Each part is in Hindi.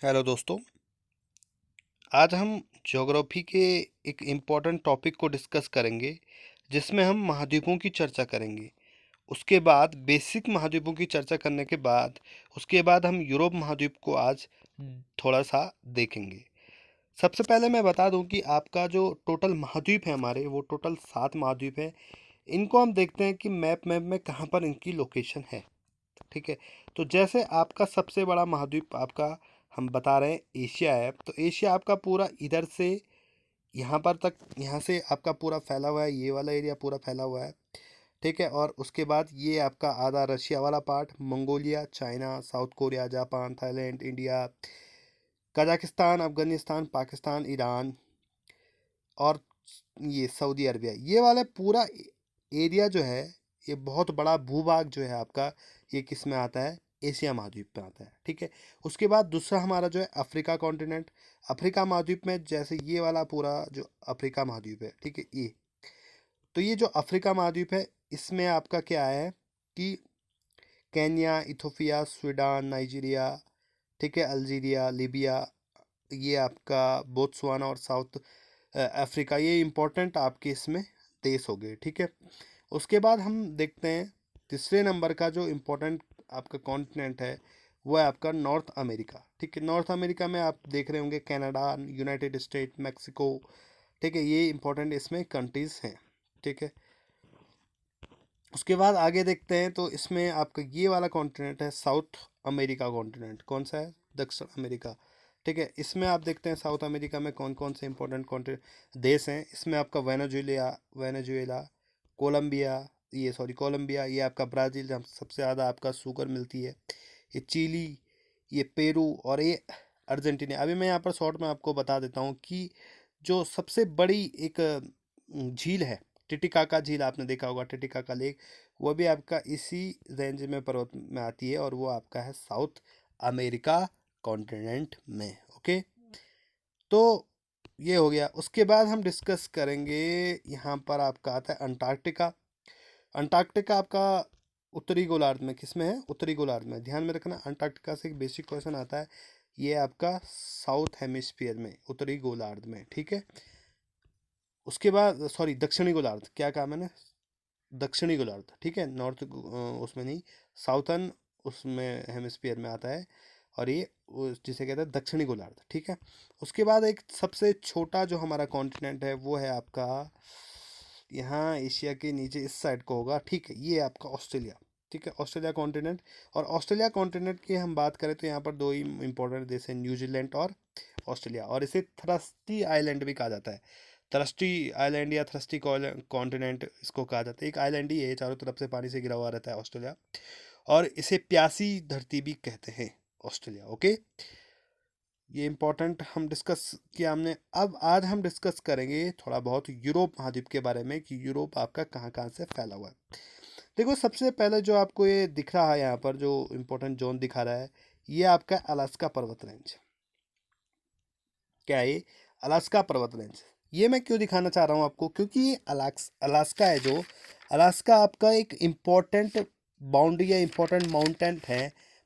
हेलो दोस्तों। आज हम ज्योग्राफी के एक इम्पॉर्टेंट टॉपिक को डिस्कस करेंगे जिसमें हम महाद्वीपों की चर्चा करेंगे। उसके बाद बेसिक महाद्वीपों की चर्चा करने के बाद उसके बाद हम यूरोप महाद्वीप को आज थोड़ा सा देखेंगे। सबसे पहले मैं बता दूं कि आपका जो टोटल महाद्वीप है हमारे वो टोटल 7 महाद्वीप है। इनको हम देखते हैं कि मैप में कहाँ पर इनकी लोकेशन है। ठीक है। तो जैसे आपका सबसे बड़ा महाद्वीप आपका हम बता रहे हैं एशिया है, तो एशिया आपका पूरा इधर से यहाँ पर तक, यहाँ से आपका पूरा फैला हुआ है, ये वाला एरिया पूरा फैला हुआ है। ठीक है। और उसके बाद ये आपका आधा रशिया वाला part, Mongolia, China, south Korea, Japan, Thailand, India, Kazakhstan, Afghanistan, Pakistan, Iran और ये सऊदी अरबिया, ये वाला पूरा एरिया जो है, ये बहुत बड़ा भूभाग जो है आपका, ये किस में आता है? एशिया महाद्वीप में आता है। ठीक है। उसके बाद दूसरा हमारा जो है अफ्रीका कॉन्टिनेंट। अफ्रीका महाद्वीप में जैसे ये वाला पूरा जो अफ्रीका महाद्वीप है, ठीक है, ये तो ये जो अफ्रीका महाद्वीप है इसमें आपका क्या है कि केन्या, इथोपिया, सूडान, नाइजीरिया, ठीक है, अल्जीरिया, लीबिया, ये आपका बोत्सवाना और साउथ अफ्रीका, ये इंपॉर्टेंट आपके इसमें देश हो गए। ठीक है। उसके बाद हम देखते हैं तीसरे नंबर का जो इम्पोर्टेंट आपका कॉन्टिनेंट है वो है आपका नॉर्थ अमेरिका। ठीक है। नॉर्थ अमेरिका में आप देख रहे होंगे कनाडा, यूनाइटेड स्टेट, मैक्सिको, ठीक है, ये इंपॉर्टेंट इसमें कंट्रीज हैं। ठीक है। उसके बाद आगे देखते हैं तो इसमें आपका ये वाला कॉन्टिनेंट है साउथ अमेरिका कॉन्टिनेंट। कौन सा है? दक्षिण अमेरिका। ठीक है। इसमें आप देखते हैं साउथ अमेरिका में कौन कौन से इंपॉर्टेंट कॉन्टिनेंट देश हैं। इसमें आपका वेनेजुएला, वेनेजुएला, कोलंबिया, ये सॉरी कोलंबिया, ये आपका ब्राज़ील जहाँ सबसे ज़्यादा आपका शुगर मिलती है, ये चिली, ये पेरू और ये अर्जेंटीना। अभी मैं यहाँ पर शॉर्ट में आपको बता देता हूँ कि जो सबसे बड़ी एक झील है, टिटिकाका झील, आपने देखा होगा टिटिकाका लेक, वो भी आपका इसी रेंज में पर्वत में आती है और वो आपका है साउथ अमेरिका कॉन्टिनेंट में। ओके। तो ये हो गया। उसके बाद हम डिस्कस करेंगे, यहाँ पर आपका आता है अंटार्कटिका। अंटार्कटिका आपका उत्तरी गोलार्ध में, किस में है? उत्तरी गोलार्ध में। ध्यान में रखना, अंटार्कटिका से एक बेसिक क्वेश्चन आता है, ये आपका साउथ हेमिस्फीयर में, उत्तरी गोलार्ध में। ठीक है। उसके बाद सॉरी दक्षिणी गोलार्ध, क्या कहा मैंने? दक्षिणी गोलार्ध। ठीक है। नॉर्थ उसमें नहीं, साउथर्न उसमें हेमिस्फीयर में आता है और ये जिसे कहते हैं दक्षिणी गोलार्ध। ठीक है। उसके बाद एक सबसे छोटा जो हमारा कॉन्टिनेंट है वो है आपका यहाँ एशिया के नीचे इस साइड को होगा। ठीक है। ये आपका ऑस्ट्रेलिया। ठीक है। Australia continent. और ऑस्ट्रेलिया कॉन्टिनेंट की हम बात करें तो यहाँ पर दो ही इंपॉर्टेंट देश हैं, न्यूजीलैंड और ऑस्ट्रेलिया। और इसे थ्रस्टी आइलैंड भी कहा जाता है। थ्रस्टी आइलैंड या थ्रस्टी कॉन्टिनेंट इसको कहा जाता है। एक आइलैंड ही है, चारों तरफ से पानी से घिरा हुआ रहता है ऑस्ट्रेलिया, और इसे प्यासी धरती भी कहते हैं ऑस्ट्रेलिया। ओके। ये इंपॉर्टेंट हम डिस्कस किया हमने। अब आज हम डिस्कस करेंगे थोड़ा बहुत यूरोप महाद्वीप के बारे में कि यूरोप आपका कहाँ कहाँ से फैला हुआ है। देखो, सबसे पहले जो आपको ये दिख रहा है यहाँ पर जो इम्पोर्टेंट जोन दिखा रहा है, ये आपका अलास्का पर्वत रेंज। क्या है ये? अलास्का पर्वत रेंज। ये मैं क्यों दिखाना चाह रहा हूँ आपको? क्योंकि ये अलास्का है जो, अलास्का आपका एक इम्पोर्टेंट बाउंड्री या इम्पोर्टेंट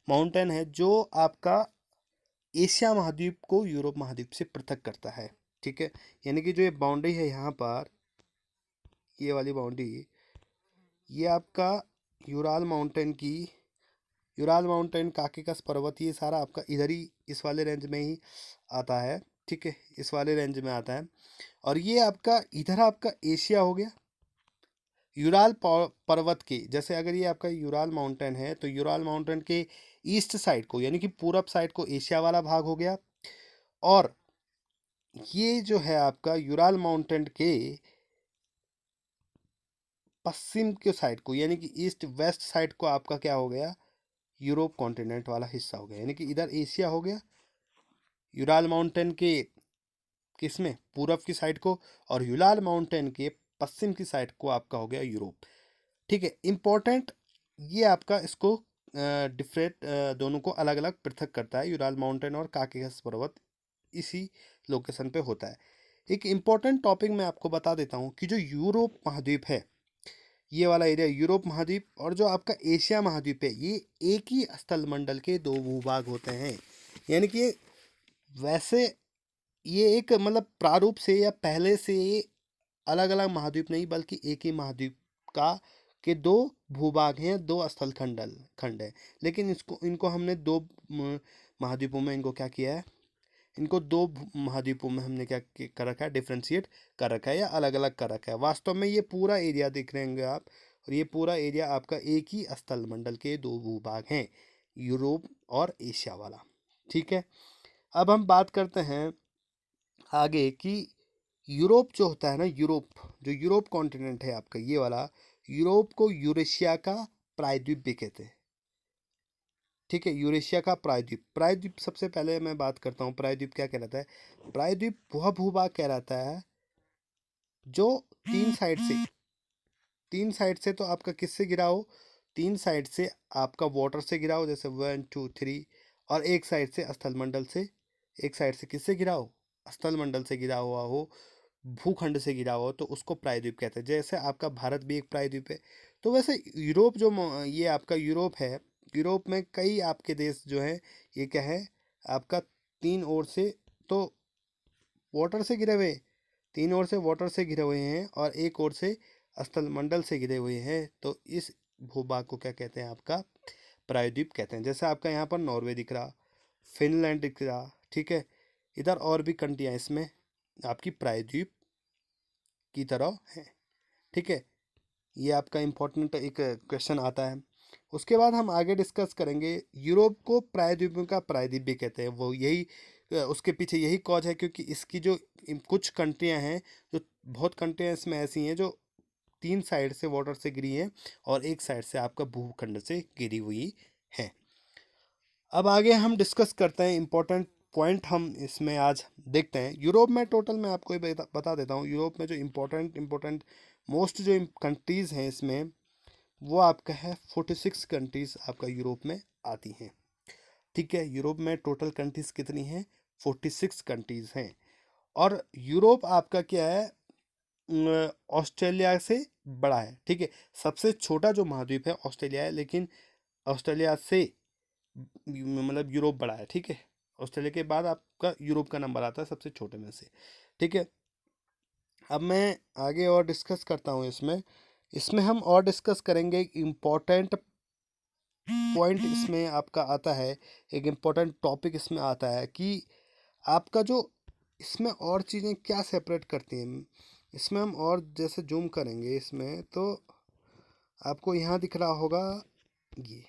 माउंटेन है जो आपका एशिया महाद्वीप को यूरोप महाद्वीप से पृथक करता है। ठीक है। यानी कि जो ये बाउंड्री है यहाँ पर, ये वाली बाउंड्री, ये आपका यूराल माउंटेन की, यूराल माउंटेन, काकेकस पर्वत, ये सारा आपका इधर ही इस वाले रेंज में ही आता है। ठीक है। इस वाले रेंज में आता है। और ये आपका इधर आपका एशिया हो गया। यूराल पर्वत के, जैसे अगर ये आपका यूराल माउंटेन है तो यूराल माउंटेन के ईस्ट साइड को यानी कि पूरब साइड को एशिया वाला भाग हो गया। और ये जो है आपका यूराल माउंटेन के पश्चिम के साइड को यानी कि ईस्ट वेस्ट साइड को आपका क्या हो गया? यूरोप कॉन्टिनेंट वाला हिस्सा हो गया। यानी कि इधर एशिया हो गया यूराल माउंटेन के किसमें? पूरब की साइड को, और यूराल माउंटेन के पश्चिम की साइड को आपका हो गया यूरोप। ठीक है। इम्पोर्टेंट, ये आपका इसको डिफरेंट, दोनों को अलग अलग पृथक करता है। यूराल माउंटेन और काकेशस पर्वत इसी लोकेशन पे होता है। एक इम्पोर्टेंट टॉपिक मैं आपको बता देता हूँ कि जो यूरोप महाद्वीप है, ये वाला एरिया यूरोप महाद्वीप, और जो आपका एशिया महाद्वीप है, ये एक ही स्थल मंडल के दो भूभाग होते हैं। यानी कि वैसे ये एक मतलब प्रारूप से या पहले से ये अलग अलग महाद्वीप नहीं बल्कि एक ही महाद्वीप का के दो भूभाग हैं, दो स्थल खंड है। लेकिन इसको इनको हमने दो महाद्वीपों में इनको क्या किया है, इनको दो महाद्वीपों में हमने क्या कर रखा है, डिफ्रेंशिएट कर रखा है या अलग अलग कर रखा है। वास्तव में ये पूरा एरिया देख रहे होंगे आप, और ये पूरा एरिया आपका एक ही स्थल मंडल के दो भूभाग हैं, यूरोप और एशिया वाला। ठीक है, अब हम बात करते हैं आगे कि यूरोप जो होता है ना, यूरोप जो यूरोप कॉन्टिनेंट है आपका ये वाला, यूरोप को यूरेशिया का प्रायद्वीप भी कहते हैं। ठीक है, यूरेशिया का प्रायद्वीप। प्रायद्वीप सबसे पहले मैं बात करता हूँ, प्रायद्वीप क्या कहलाता है। प्रायद्वीप वह भूभाग कहलाता है जो तीन साइड से, तीन साइड से तो आपका किससे गिरा हो, तीन साइड से आपका वाटर से गिरा हो, जैसे 1 2 3, और एक साइड से स्थल मंडल से, एक साइड से किससे गिरा हो, स्थल मंडल से गिरा हुआ हो, भूखंड से गिरा हो, तो उसको प्रायद्वीप कहते हैं। जैसे आपका भारत भी एक प्रायद्वीप है, तो वैसे यूरोप जो ये आपका यूरोप है, यूरोप में कई आपके देश जो है ये क्या है आपका, तीन ओर से तो वाटर से घिरे हुए, तीन ओर से वाटर से घिरे हुए हैं और एक ओर से स्थल मंडल से घिरे हुए हैं, तो इस भूभाग को क्या कहते हैं, आपका प्रायद्वीप कहते हैं। जैसे आपका यहाँ पर नॉर्वे दिख रहा, फिनलैंड दिख रहा, ठीक है, इधर और भी कंट्रियाँ इसमें आपकी प्रायद्वीप की तरह हैं। ठीक है, ये आपका इम्पोर्टेंट एक क्वेश्चन आता है। उसके बाद हम आगे डिस्कस करेंगे, यूरोप को प्रायद्वीपों का प्रायद्वीप भी कहते हैं। वो यही उसके पीछे यही कॉज है क्योंकि इसकी जो कुछ कंट्रियां हैं, जो बहुत कंट्रियां इसमें ऐसी हैं जो तीन साइड से वाटर से घिरी हैं और एक साइड से आपका भूखंड से घिरी हुई है। अब आगे हम डिस्कस करते हैं इम्पोर्टेंट पॉइंट, हम इसमें आज देखते हैं। यूरोप में टोटल मैं आपको ये बता देता हूँ, यूरोप में जो इम्पोर्टेंट मोस्ट जो कंट्रीज़ हैं इसमें, वो आपका है 46 कंट्रीज़ आपका यूरोप में आती हैं। ठीक है, यूरोप में टोटल कंट्रीज़ कितनी हैं, 46 कंट्रीज़ हैं। और यूरोप आपका क्या है, ऑस्ट्रेलिया से बड़ा है। ठीक है, सबसे छोटा जो महाद्वीप है ऑस्ट्रेलिया है, लेकिन ऑस्ट्रेलिया से मतलब यूरोप बड़ा है। ठीक है, ऑस्ट्रेलिया के बाद आपका यूरोप का नंबर आता है सबसे छोटे में से। ठीक है, अब मैं आगे और डिस्कस करता हूँ इसमें, इसमें हम और डिस्कस करेंगे एक इम्पॉर्टेंट पॉइंट इसमें आपका आता है, एक इम्पॉर्टेंट टॉपिक इसमें आता है कि आपका जो इसमें और चीज़ें क्या सेपरेट करती हैं। इसमें हम और जैसे जूम करेंगे इसमें तो आपको यहाँ दिख रहा होगा ये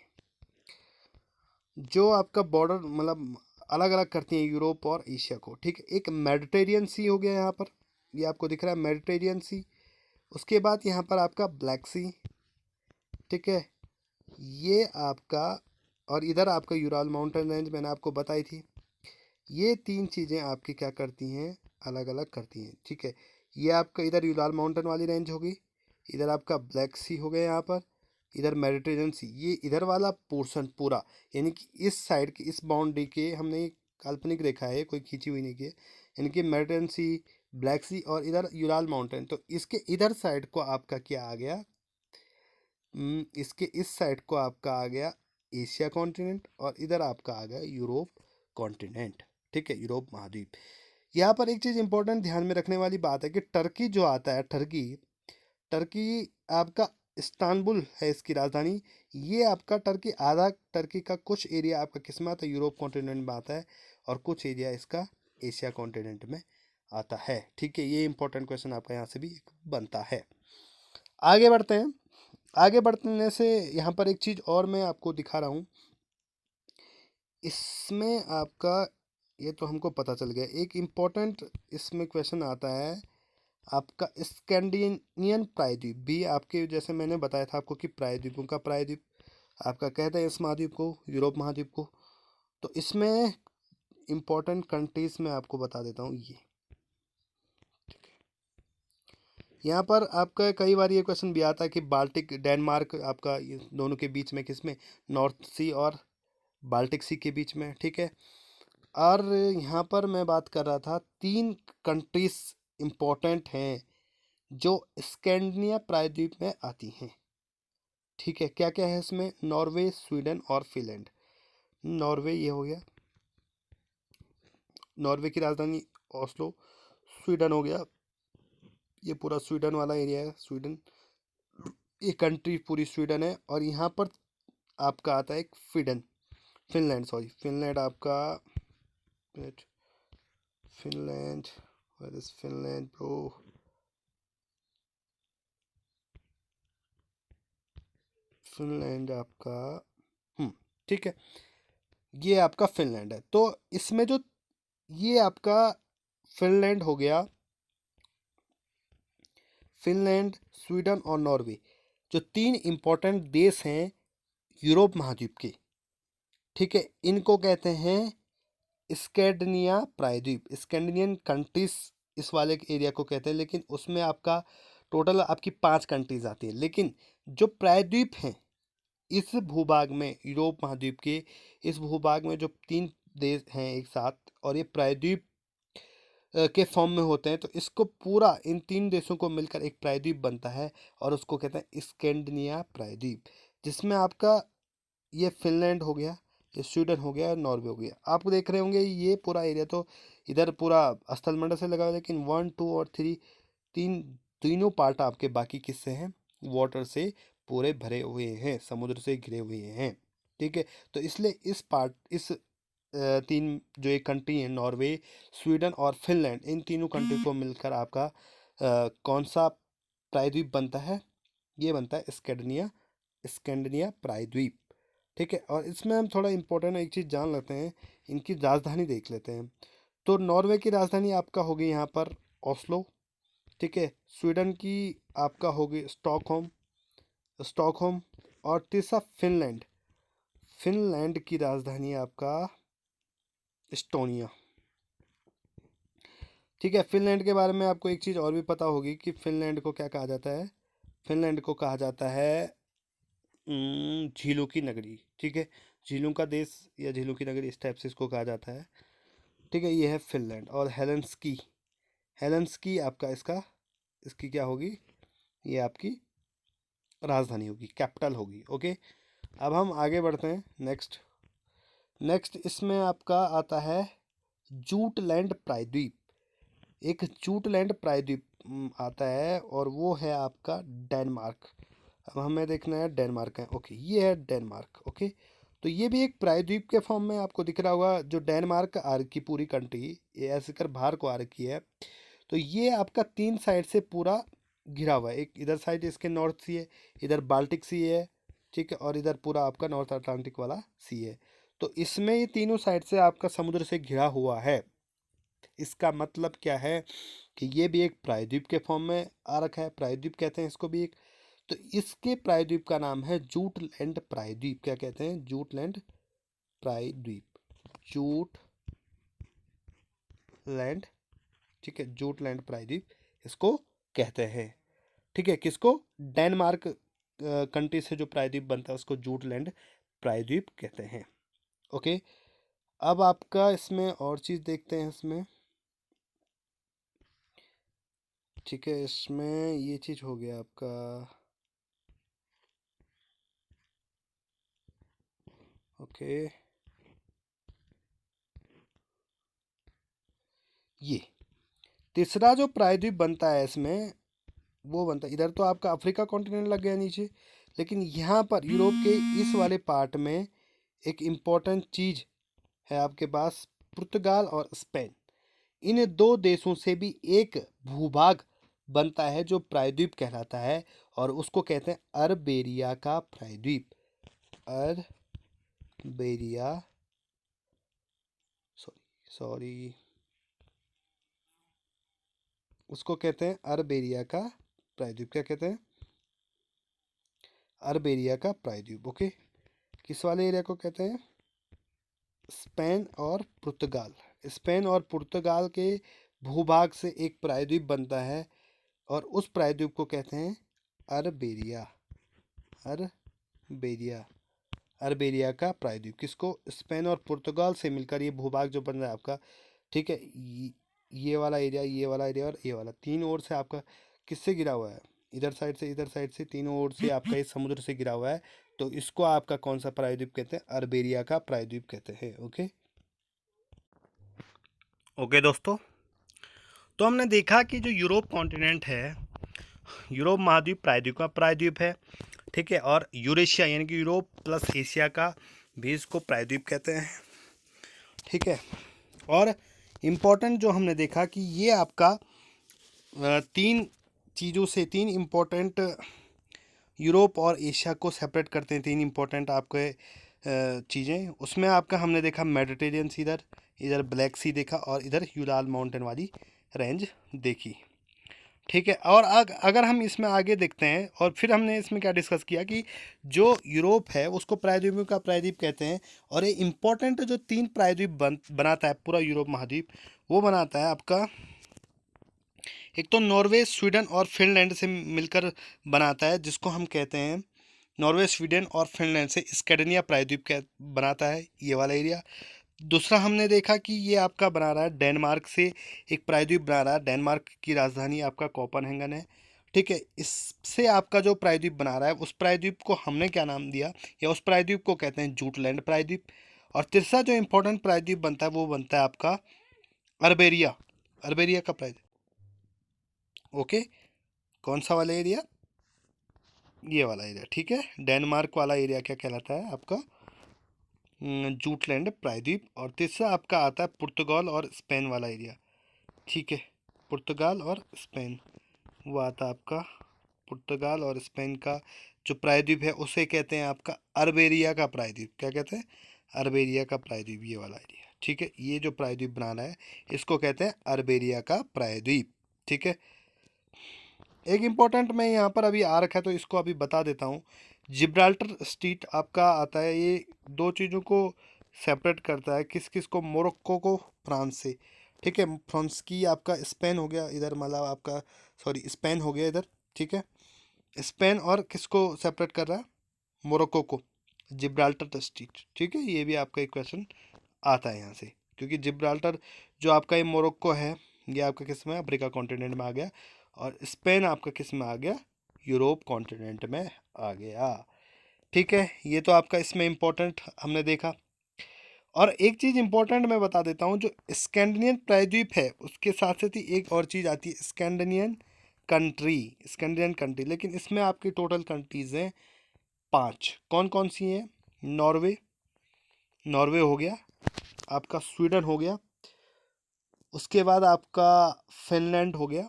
जो आपका बॉर्डर मतलब अलग अलग करती हैं यूरोप और एशिया को। ठीक है, एक मेडिटेरियन सी हो गया यहाँ पर, ये आपको दिख रहा है मेडिटेरियन सी। उसके बाद यहाँ पर आपका ब्लैक सी, ठीक है, ये आपका, और इधर आपका यूराल माउंटेन रेंज मैंने आपको बताई थी। ये तीन चीज़ें आपकी क्या करती हैं, अलग अलग करती हैं। ठीक है, ये आपका इधर यूराल माउंटेन वाली रेंज होगी, इधर आपका ब्लैक सी हो गया यहाँ पर, इधर मेडिटेरियन सी, ये इधर वाला पोर्शन पूरा, यानी कि इस साइड की इस बाउंड्री के हमने एक काल्पनिक रेखा है, कोई खींची हुई नहीं की है, यानी कि मेडिटेरियन सी, ब्लैक सी और इधर यूराल माउंटेन, तो इसके इधर साइड को आपका क्या आ गया, इसके इस साइड को आपका आ गया एशिया कॉन्टिनेंट और इधर आपका आ गया यूरोप कॉन्टिनेंट। ठीक है, यूरोप महाद्वीप। यहाँ पर एक चीज़ इंपॉर्टेंट ध्यान में रखने वाली बात है कि टर्की जो आता है, टर्की, टर्की आपका इस्तांबुल है इसकी राजधानी। ये आपका टर्की, आधा टर्की का कुछ एरिया आपका किस में आता है, यूरोप कॉन्टिनेंट में आता है, और कुछ एरिया इसका एशिया कॉन्टिनेंट में आता है। ठीक है, ये इंपॉर्टेंट क्वेश्चन आपका यहाँ से भी बनता है। आगे बढ़ते हैं, आगे बढ़ने से यहाँ पर एक चीज़ और मैं आपको दिखा रहा हूँ, इसमें आपका ये तो हमको पता चल गया, एक इम्पोर्टेंट इसमें क्वेश्चन आता है आपका स्कैंडिनेवियन प्रायद्वीप भी आपके, जैसे मैंने बताया था आपको कि प्रायद्वीपों का प्रायद्वीप आपका कहते हैं इस महाद्वीप को, यूरोप महाद्वीप को। तो इसमें इम्पोर्टेंट कंट्रीज में आपको बता देता हूँ ये, यहाँ पर आपका कई बार ये क्वेश्चन भी आता है कि बाल्टिक, डेनमार्क आपका ये दोनों के बीच में किसमें, नॉर्थ सी और बाल्टिक सी के बीच में। ठीक है, और यहाँ पर मैं बात कर रहा था तीन कंट्रीज इम्पोर्टेंट हैं जो स्कैंडिनेविया प्रायद्वीप में आती हैं। ठीक है, क्या क्या है इसमें, नॉर्वे, स्वीडन और फिनलैंड। नॉर्वे ये हो गया, नॉर्वे की राजधानी ओस्लो। स्वीडन हो गया, ये पूरा स्वीडन वाला एरिया है, स्वीडन, ये कंट्री पूरी स्वीडन है। और यहाँ पर आपका आता है एक फिनलैंड, सॉरी फिनलैंड आपका, Finland, where is Finland bro, Finland आपका, हम्म, ठीक है, ये आपका फिनलैंड है। तो इसमें जो ये आपका फिनलैंड हो गया, फिनलैंड, स्वीडन और नॉर्वे, जो तीन इंपॉर्टेंट देश हैं यूरोप महाद्वीप के, ठीक है, इनको कहते हैं स्कैंडिनेविया प्रायद्वीप, स्कैंडिनेवियन कंट्रीज इस वाले एरिया को कहते हैं। लेकिन उसमें आपका टोटल आपकी 5 कंट्रीज आती है। लेकिन जो प्रायद्वीप हैं इस भूभाग में, यूरोप महाद्वीप के इस भूभाग में जो तीन देश हैं एक साथ, और ये प्रायद्वीप के फॉर्म में होते हैं, तो इसको पूरा इन तीन देशों को मिलकर एक प्रायद्वीप बनता है, और उसको कहते हैं स्कैंडिनेविया प्रायद्वीप, जिसमें आपका ये फिनलैंड हो गया, ये स्वीडन हो गया और नॉर्वे हो गया। आप देख रहे होंगे ये पूरा एरिया तो इधर पूरा स्थलमंडल से लगा हुआ है, लेकिन 1, 2 और 3 तीनों पार्ट आपके बाकी किससे हैं, वाटर से पूरे भरे हुए हैं, समुद्र से घिरे हुए हैं, ठीक है। तो इसलिए इस तीन जो एक कंट्री है, नॉर्वे, स्वीडन और फिनलैंड, इन तीनों कंट्री को मिलकर आपका कौन सा प्रायद्वीप बनता है, ये बनता है स्कैंडिनेविया प्रायद्वीप, ठीक है। और इसमें हम थोड़ा इम्पोर्टेंट एक चीज़ जान लेते हैं, इनकी राजधानी देख लेते हैं। तो नॉर्वे की राजधानी आपका होगी यहाँ पर ओस्लो, ठीक है। स्वीडन की आपका होगी स्टॉकहोम। और तीसरा फिनलैंड, फिनलैंड की राजधानी आपका एस्टोनिया, ठीक है। फिनलैंड के बारे में आपको एक चीज़ और भी पता होगी कि फिनलैंड को क्या कहा जाता है, फिनलैंड को कहा जाता है झीलों की नगरी, ठीक है, झीलों का देश या झीलों की नगरी, इस टाइप से इसको कहा जाता है, ठीक है। ये है फिनलैंड। और हेलेंस्की आपका इसकी क्या होगी, ये आपकी राजधानी होगी, कैपिटल होगी, ओके। अब हम आगे बढ़ते हैं, नेक्स्ट इसमें आपका आता है जूटलैंड प्रायद्वीप। एक जूटलैंड प्रायद्वीप आता है, और वो है आपका डेनमार्क। अब हमें देखना है डेनमार्क है, ओके, ये है डेनमार्क, ओके। तो ये भी एक प्रायद्वीप के फॉर्म में आपको दिख रहा होगा, जो डेनमार्क आ रखी पूरी कंट्री, ये ऐसे कर बाहर को आ रखी है। तो ये आपका 3 साइड से पूरा घिरा हुआ है, एक इधर साइड इसके नॉर्थ सी है, इधर बाल्टिक सी है, ठीक है, और इधर पूरा आपका नॉर्थ अटलांटिक वाला सी है। तो इसमें ये तीनों साइड से आपका समुद्र से घिरा हुआ है। इसका मतलब क्या है कि ये भी एक प्रायद्वीप के फॉर्म में आ रखा है, प्रायद्वीप कहते हैं इसको भी एक। तो इसके प्रायद्वीप का नाम है जूटलैंड प्रायद्वीप। क्या कहते हैं, जूटलैंड प्रायद्वीप, जूटलैंड, ठीक है, जूटलैंड प्रायद्वीप इसको कहते हैं, ठीक है। किसको, डेनमार्क कंट्री से जो प्रायद्वीप बनता है उसको जूटलैंड प्रायद्वीप कहते हैं, ओके। अब आपका इसमें और चीज़ देखते हैं इसमें, ठीक है, इसमें ये चीज़ हो गया आपका, ओके। ये तीसरा जो प्रायद्वीप बनता है इसमें, वो बनता है, इधर तो आपका अफ्रीका कॉन्टिनेंट लग गया नीचे, लेकिन यहाँ पर यूरोप के इस वाले पार्ट में एक इम्पॉर्टेंट चीज़ है आपके पास, पुर्तगाल और स्पेन, इन दो देशों से भी एक भूभाग बनता है जो प्रायद्वीप कहलाता है, और उसको कहते हैं अरबेरिया का प्रायद्वीप, अरबेरिया, सॉरी सॉरी, उसको कहते हैं अरबेरिया का प्रायद्वीप। क्या कहते हैं, अरबेरिया का प्रायद्वीप, ओके। किस वाले एरिया को कहते हैं, स्पेन और पुर्तगाल, स्पेन और पुर्तगाल के भूभाग से एक प्रायद्वीप बनता है, और उस प्रायद्वीप को कहते हैं अरबेरिया, अरबेरिया, अरबेरिया का प्रायद्वीप। किसको, स्पेन और पुर्तगाल से मिलकर ये भूभाग जो बन रहा है आपका, ठीक है, ये वाला एरिया, ये वाला एरिया और ये वाला, तीन ओर से आपका किससे गिरा हुआ है, इधर साइड से तीनों ओर से आपका ये समुद्र से गिरा हुआ है। तो इसको आपका कौन सा प्रायद्वीप कहते हैं, अरबेरिया का प्रायद्वीप कहते हैं, ओके। ओके दोस्तों, तो हमने देखा कि जो यूरोप कॉन्टिनेंट है, यूरोप महाद्वीप प्रायद्वीप का प्रायद्वीप है, ठीक है। और यूरेशिया यानी कि यूरोप प्लस एशिया का भी इसको प्रायद्वीप कहते हैं, ठीक है। और इम्पोर्टेंट जो हमने देखा कि ये आपका तीन चीज़ों से, तीन इम्पोर्टेंट यूरोप और एशिया को सेपरेट करते हैं, तीन इम्पोर्टेंट आपके चीज़ें। उसमें आपका हमने देखा मेडिटेरियन सी, इधर इधर ब्लैक सी देखा, और इधर यूराल माउंटेन वाली रेंज देखी, ठीक है। और अगर हम इसमें आगे देखते हैं, और फिर हमने इसमें क्या डिस्कस किया कि जो यूरोप है उसको प्रायद्वीपों का प्रायद्वीप कहते हैं। और ये इम्पोर्टेंट जो तीन प्रायद्वीप बनाता है पूरा यूरोप महाद्वीप, वो बनाता है आपका, एक तो नॉर्वे, स्वीडन और फिनलैंड से मिलकर बनाता है, जिसको हम कहते हैं नॉर्वे, स्वीडन और फिनलैंड से स्कैंडिनेविया प्रायद्वीप का बनाता है ये वाला एरिया। दूसरा हमने देखा कि ये आपका बना रहा है डेनमार्क से एक प्रायद्वीप बना रहा है, डेनमार्क की राजधानी आपका कोपेनहेगन है, ठीक है। इससे आपका जो प्रायद्वीप बना रहा है उस प्रायद्वीप को हमने क्या नाम दिया, या उस प्रायद्वीप को कहते हैं जूटलैंड प्रायद्वीप। और तीसरा जो इंपॉर्टेंट प्रायद्वीप बनता है वो बनता है आपका अरबेरिया, अरबेरिया का प्रायद्वीप। ओके, कौन सा वाला एरिया, ये वाला एरिया, ठीक है। डेनमार्क वाला एरिया क्या कहलाता है आपका, जूटलैंड प्रायद्वीप। और तीसरा आपका आता है पुर्तगाल और स्पेन वाला एरिया, ठीक है। पुर्तगाल और स्पेन, वो आता है आपका पुर्तगाल और स्पेन का जो प्रायद्वीप है उसे कहते हैं आपका अरबेरिया का प्रायद्वीप। क्या कहते हैं, अरबेरिया का प्रायद्वीप, ये वाला एरिया, ठीक है। ये जो प्रायद्वीप बनाना है इसको कहते हैं अरबेरिया का प्रायद्वीप, ठीक है। एक इम्पॉर्टेंट मैं यहाँ पर अभी आ रखा है तो इसको अभी बता देता हूँ। जिब्राल्टर स्ट्रेट आपका आता है, ये दो चीज़ों को सेपरेट करता है, किस किस को, मोरक्को को फ्रांस से, ठीक है। फ्रांस की आपका स्पेन हो गया इधर, मतलब आपका सॉरी स्पेन हो गया इधर, ठीक है। स्पेन और किसको सेपरेट कर रहा है, मोरक्को को, जिब्राल्टर स्ट्रेट, ठीक है। ये भी आपका एक क्वेश्चन आता है यहाँ से, क्योंकि जिब्राल्टर जो आपका ये मोरक्को है, ये आपका किस में, अफ्रीका कॉन्टिनेंट में आ गया, और स्पेन आपका किस में आ गया, यूरोप कॉन्टिनेंट में आ गया, ठीक है। ये तो आपका इसमें इम्पोर्टेंट हमने देखा। और एक चीज़ इम्पोर्टेंट मैं बता देता हूँ, जो स्कैंडिनेवियन प्रायद्वीप है उसके साथ साथ ही एक और चीज़ आती है, स्कैंडिनेवियन कंट्री, स्कैंडिनेवियन कंट्री। लेकिन इसमें आपकी टोटल कंट्रीज़ हैं 5। कौन कौन सी हैं, नॉर्वे, नॉर्वे हो गया आपका, स्वीडन हो गया, उसके बाद आपका फिनलैंड हो गया,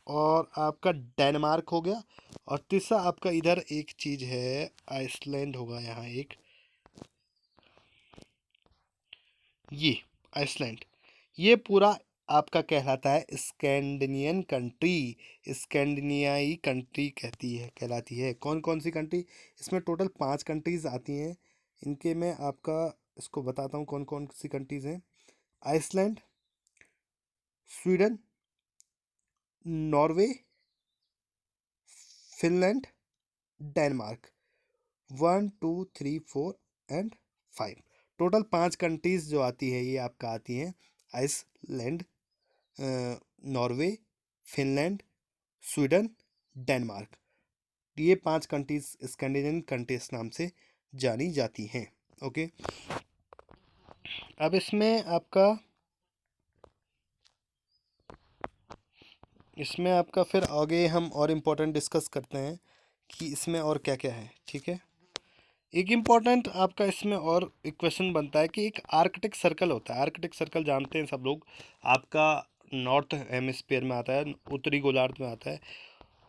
और आपका डेनमार्क हो गया, और तीसरा आपका इधर एक चीज़ है आइसलैंड होगा यहाँ एक, ये आइसलैंड। ये पूरा आपका कहलाता है स्कैंडिनेवियन कंट्री, स्कैंडिनियाई कंट्री कहलाती है। कौन कौन सी कंट्री, इसमें टोटल 5 कंट्रीज आती हैं। इनके मैं आपका इसको बताता हूँ कौन कौन सी कंट्रीज हैं। Iceland, Sweden, Norway, Finland, Denmark, 1 2 3 4 and 5, total 5 countries जो आती है ये आपका आती हैं Iceland, Norway, Finland, Sweden, Denmark. ये 5 कंट्रीज स्कैंडिनेवियन कंट्रीज नाम से जानी जाती हैं, ओके। अब इसमें आपका फिर आगे हम और इम्पोर्टेंट डिस्कस करते हैं कि इसमें और क्या क्या है, ठीक है। एक इम्पॉर्टेंट आपका इसमें और एक क्वेश्चन बनता है कि एक आर्कटिक सर्कल होता है, आर्कटिक सर्कल जानते हैं सब लोग, आपका नॉर्थ हेमिस्फीयर में आता है, उत्तरी गोलार्ध में आता है।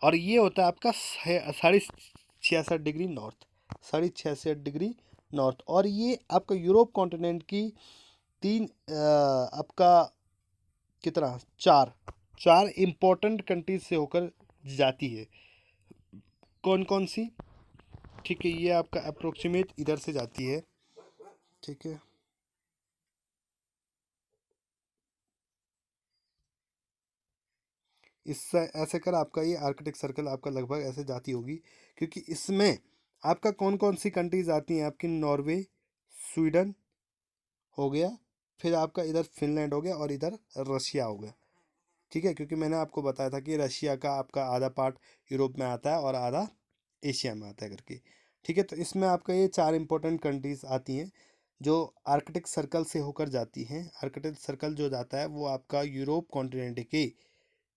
और ये होता है आपका 66.5 डिग्री नॉर्थ, 66.5 डिग्री नॉर्थ। और ये आपका यूरोप कॉन्टिनेंट की तीन आपका कितना, चार चार इम्पोर्टेंट कंट्रीज से होकर जाती है। कौन कौन सी, ठीक है, ये आपका अप्रोक्सीमेट इधर से जाती है, ठीक है। इससे ऐसे कर आपका ये आर्कटिक सर्कल आपका लगभग ऐसे जाती होगी, क्योंकि इसमें आपका कौन कौन सी कंट्रीज आती हैं, आपकी नॉर्वे, स्वीडन हो गया, फिर आपका इधर फिनलैंड हो गया, और इधर रशिया हो गया, ठीक है। क्योंकि मैंने आपको बताया था कि रशिया का आपका आधा पार्ट यूरोप में आता है और आधा एशिया में आता है करके, ठीक है। तो इसमें आपका ये 4 इंपॉर्टेंट कंट्रीज आती हैं जो आर्कटिक सर्कल से होकर जाती हैं। आर्कटिक सर्कल जो जाता है वो आपका यूरोप कॉन्टिनेंट के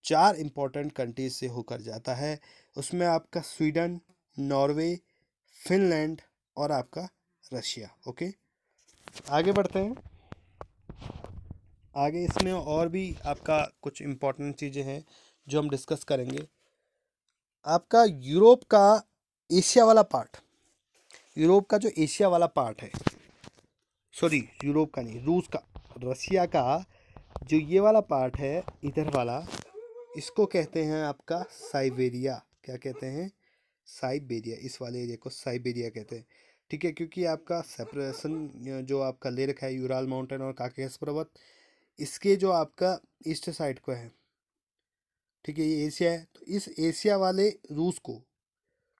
4 इंपॉर्टेंट कंट्रीज से होकर जाता है। उसमें आपका स्वीडन, नॉर्वे, फिनलैंड और आपका रशिया। ओके, आगे बढ़ते हैं। आगे इसमें और भी आपका कुछ इम्पोर्टेंट चीज़ें हैं जो हम डिस्कस करेंगे। आपका यूरोप का एशिया वाला पार्ट, यूरोप का जो एशिया वाला पार्ट है, सॉरी यूरोप का नहीं, रूस का, रशिया का जो ये वाला पार्ट है इधर वाला, इसको कहते हैं आपका साइबेरिया। क्या कहते हैं? साइबेरिया। इस वाले एरिया को साइबेरिया कहते हैं। ठीक है, क्योंकि आपका सेपरेशन जो आपका ले रखा है यूराल माउंटेन और काकेशस पर्वत, इसके जो आपका ईस्ट साइड को है। ठीक है, ये एशिया है, तो इस एशिया वाले रूस को,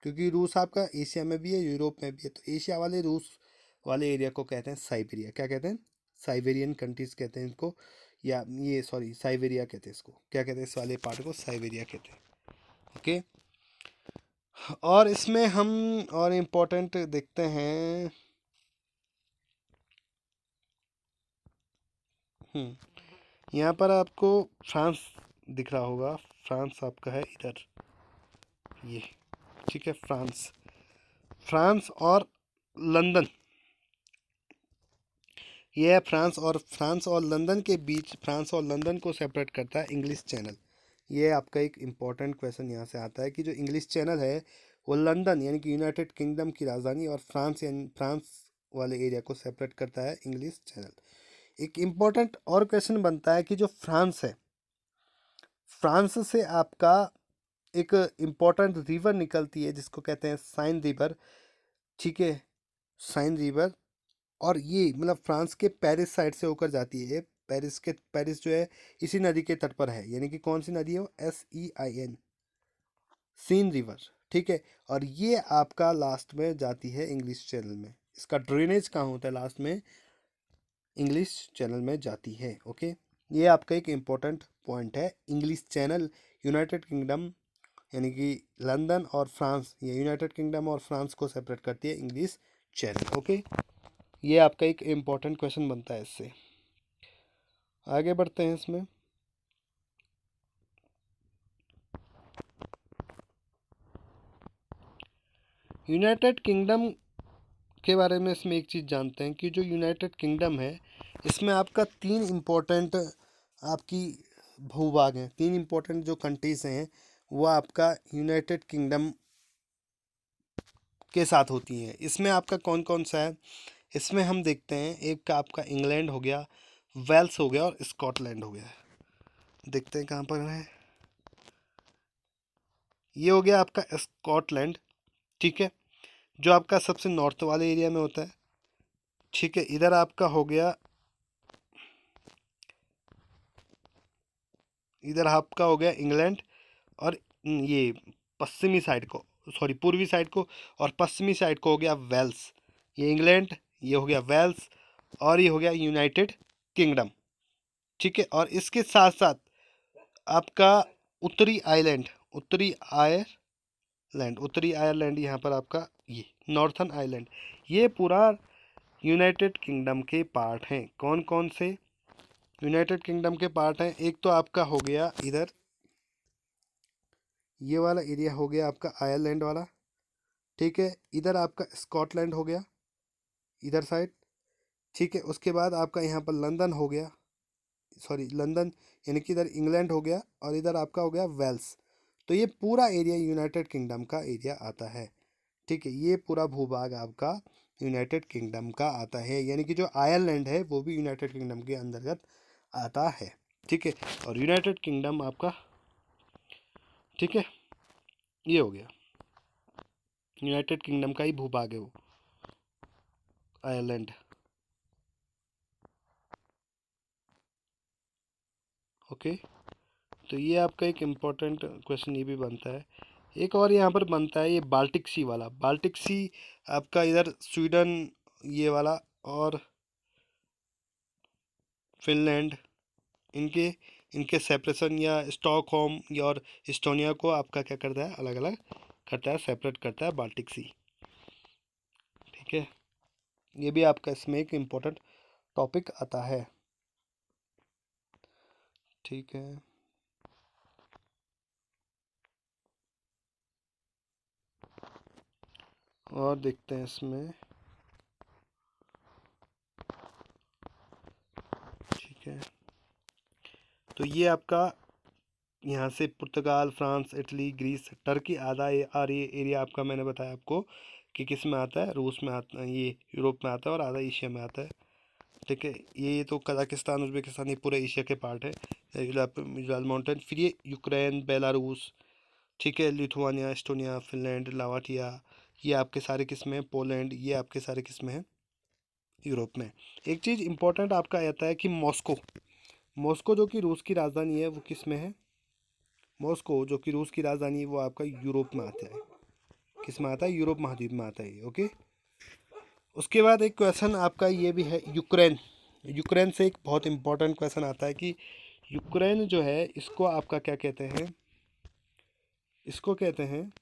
क्योंकि रूस आपका एशिया में भी है यूरोप में भी है, तो एशिया वाले रूस वाले एरिया को कहते हैं साइबेरिया। क्या कहते हैं? साइबेरियन कंट्रीज कहते हैं इनको, या ये सॉरी साइबेरिया कहते हैं इसको। क्या कहते हैं? इस वाले पार्ट को साइबेरिया कहते हैं। ओके, और इसमें हम और इम्पोर्टेंट देखते हैं। यहाँ पर आपको फ्रांस दिख रहा होगा। फ्रांस आपका है इधर, ये। ठीक है, फ्रांस, फ्रांस और लंदन, ये है फ्रांस। और फ्रांस और लंदन के बीच, फ्रांस और लंदन को सेपरेट करता है इंग्लिश चैनल। ये आपका एक इम्पॉर्टेंट क्वेश्चन यहाँ से आता है कि जो इंग्लिश चैनल है वो लंदन यानी कि यूनाइटेड किंगडम की राजधानी और फ्रांस यानी फ्रांस वाले एरिया को सेपरेट करता है इंग्लिश चैनल। एक इम्पॉर्टेंट और क्वेश्चन बनता है कि जो फ्रांस है, फ्रांस से आपका एक इम्पॉर्टेंट रिवर निकलती है जिसको कहते हैं साइन रिवर। ठीक है, साइन रिवर। और ये मतलब फ्रांस के पेरिस साइड से होकर जाती है। पेरिस जो है इसी नदी के तट पर है, यानी कि कौन सी नदी है वो? SEIN, Seine river. ठीक है, और ये आपका लास्ट में जाती है इंग्लिश चैनल में। इसका ड्रेनेज कहाँ होता है? लास्ट में इंग्लिश चैनल में जाती है। ओके, ये आपका एक इम्पोर्टेंट पॉइंट है। इंग्लिश चैनल यूनाइटेड किंगडम यानी कि लंदन और फ्रांस, ये यूनाइटेड किंगडम और फ्रांस को सेपरेट करती है इंग्लिश चैनल। ओके, ये आपका एक इम्पोर्टेंट क्वेश्चन बनता है इससे। आगे बढ़ते हैं इसमें। यूनाइटेड किंगडम के बारे में इसमें एक चीज़ जानते हैं कि जो यूनाइटेड किंगडम है इसमें आपका 3 इम्पोर्टेंट आपकी भूभाग हैं। 3 इम्पोर्टेंट जो कंट्रीज हैं वो आपका यूनाइटेड किंगडम के साथ होती हैं। इसमें आपका कौन कौन सा है? इसमें हम देखते हैं, एक का आपका इंग्लैंड हो गया, वेल्स हो गया और स्कॉटलैंड हो गया। देखते हैं कहाँ पर है। ये हो गया आपका स्कॉटलैंड। ठीक है, जो आपका सबसे नॉर्थ वाले एरिया में होता है। ठीक है, इधर आपका हो गया, इधर आपका हो गया इंग्लैंड। और ये पश्चिमी साइड को, सॉरी पूर्वी साइड को और पश्चिमी साइड को हो गया वेल्स। ये इंग्लैंड, ये हो गया वेल्स, और ये हो गया यूनाइटेड किंगडम। ठीक है, और इसके साथ साथ आपका उत्तरी आइलैंड, उत्तरी आयरलैंड यहाँ पर आपका, ये नॉर्थन आइलैंड, ये पूरा यूनाइटेड किंगडम के पार्ट हैं। कौन कौन से यूनाइटेड किंगडम के पार्ट हैं? एक तो आपका हो गया इधर, ये वाला एरिया हो गया आपका आयरलैंड वाला। ठीक है, इधर आपका स्कॉटलैंड हो गया, इधर साइड। ठीक है, उसके बाद आपका यहाँ पर लंदन हो गया, सॉरी लंदन यानी कि इधर इंग्लैंड हो गया, और इधर आपका हो गया वेल्स। तो ये पूरा एरिया यूनाइटेड किंगडम का एरिया आता है। ठीक है, ये पूरा भूभाग आपका यूनाइटेड किंगडम का आता है, यानी कि जो आयरलैंड है वो भी यूनाइटेड किंगडम के अंतर्गत आता है। ठीक है, और यूनाइटेड किंगडम आपका, ठीक है, ये हो गया यूनाइटेड किंगडम का ही भूभाग है वो, आयरलैंड। ओके, तो ये आपका एक इम्पोर्टेंट क्वेश्चन ये भी बनता है। एक और यहाँ पर बनता है ये बाल्टिक सी वाला। बाल्टिक सी आपका इधर स्वीडन ये वाला और फिनलैंड, इनके इनके सेपरेशन या स्टॉकहोम या और इस्टोनिया को आपका क्या करता है? अलग अलग करता है, सेपरेट करता है बाल्टिक सी। ठीक है, ये भी आपका इसमें एक इम्पोर्टेंट टॉपिक आता है। ठीक है, और देखते हैं इसमें। ठीक है, तो ये आपका यहाँ से पुर्तगाल, फ्रांस, इटली, ग्रीस, टर्की, आधा और ये एरिया आपका मैंने बताया आपको कि किस में आता है, रूस में आता है, ये यूरोप में आता है, और आधा एशिया में आता है। ठीक है, ये तो कजाकिस्तान, उज्बेकिस्तान, ये पूरे एशिया के पार्ट है, यूराल माउंटेन। फिर ये यूक्रेन, बेलारूस, ठीक है, लिथुआनिया, एस्टोनिया, फिनलैंड, लावाटिया, ये आपके सारे किस में हैं, पोलैंड, ये आपके सारे किस में हैं, यूरोप में। एक चीज़ इंपॉर्टेंट आपका आता है कि मॉस्को, मॉस्को जो कि रूस की राजधानी है, वो किस में है, मॉस्को जो कि रूस की राजधानी है, वो आपका यूरोप में आता है। किस में आता है, यूरोप महाद्वीप में आता है, ओके। उसके बाद एक क्वेश्चन आपका ये भी है, यूक्रेन, यूक्रेन से एक बहुत इंपॉर्टेंट क्वेश्चन आता है कि यूक्रेन जो है इसको आपका क्या कहते हैं, इसको कहते हैं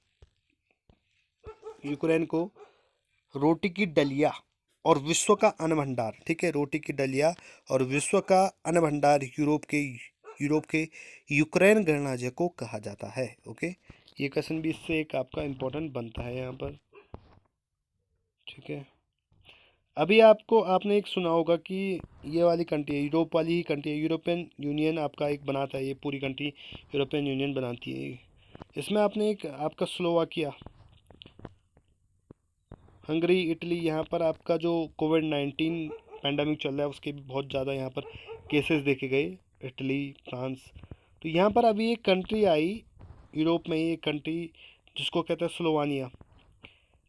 यूक्रेन को रोटी की डलिया और विश्व का अन्न भंडार। ठीक है, रोटी की डलिया और विश्व का अन्न भंडार यूरोप के यूक्रेन गणराज्य को कहा जाता है, ओके। ये क्वेश्चन भी इससे एक आपका इम्पोर्टेंट बनता है यहाँ पर। ठीक है, अभी आपको आपने एक सुना होगा कि ये वाली कंट्री है, यूरोप वाली ही कंट्री है, यूरोपियन यूनियन आपका एक बनाता है, ये पूरी कंट्री यूरोपियन यूनियन बनाती है। इसमें आपने एक आपका स्लोवाकिया, हंगरी, इटली, यहाँ पर आपका जो कोविड-19 पैंडमिक चल रहा है उसके भी बहुत ज़्यादा यहाँ पर केसेस देखे गए, इटली, फ्रांस। तो यहाँ पर अभी एक कंट्री आई यूरोप में ही, एक कंट्री जिसको कहते हैं स्लोवानिया।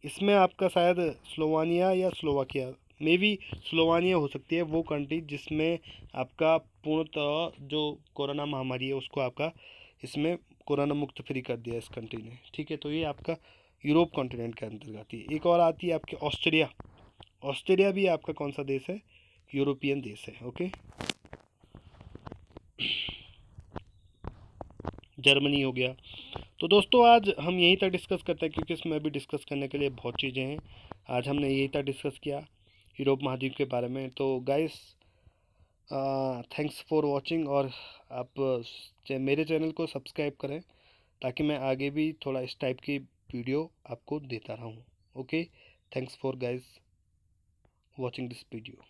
इसमें आपका शायद स्लोवानिया या स्लोवाकिया, मे बी स्लोवानिया हो सकती है, वो कंट्री जिसमें आपका पूर्णतः जो कोरोना महामारी है उसको आपका इसमें कोरोना मुक्त फ्री कर दिया इस कंट्री ने। ठीक है, तो ये आपका यूरोप कॉन्टिनेंट के अंतर्गत आती है। एक और आती है आपकी ऑस्ट्रेलिया, ऑस्ट्रेलिया भी आपका कौन सा देश है, यूरोपियन देश है, ओके। जर्मनी हो गया। तो दोस्तों आज हम यहीं तक डिस्कस करते हैं, क्योंकि इसमें अभी डिस्कस करने के लिए बहुत चीज़ें हैं। आज हमने यहीं तक डिस्कस किया यूरोप महाद्वीप के बारे में। तो गाइस, थैंक्स फॉर वॉचिंग, और आप मेरे चैनल को सब्सक्राइब करें ताकि मैं आगे भी थोड़ा इस टाइप की वीडियो आपको देता रहूँ, okay. Thanks for guys watching this video.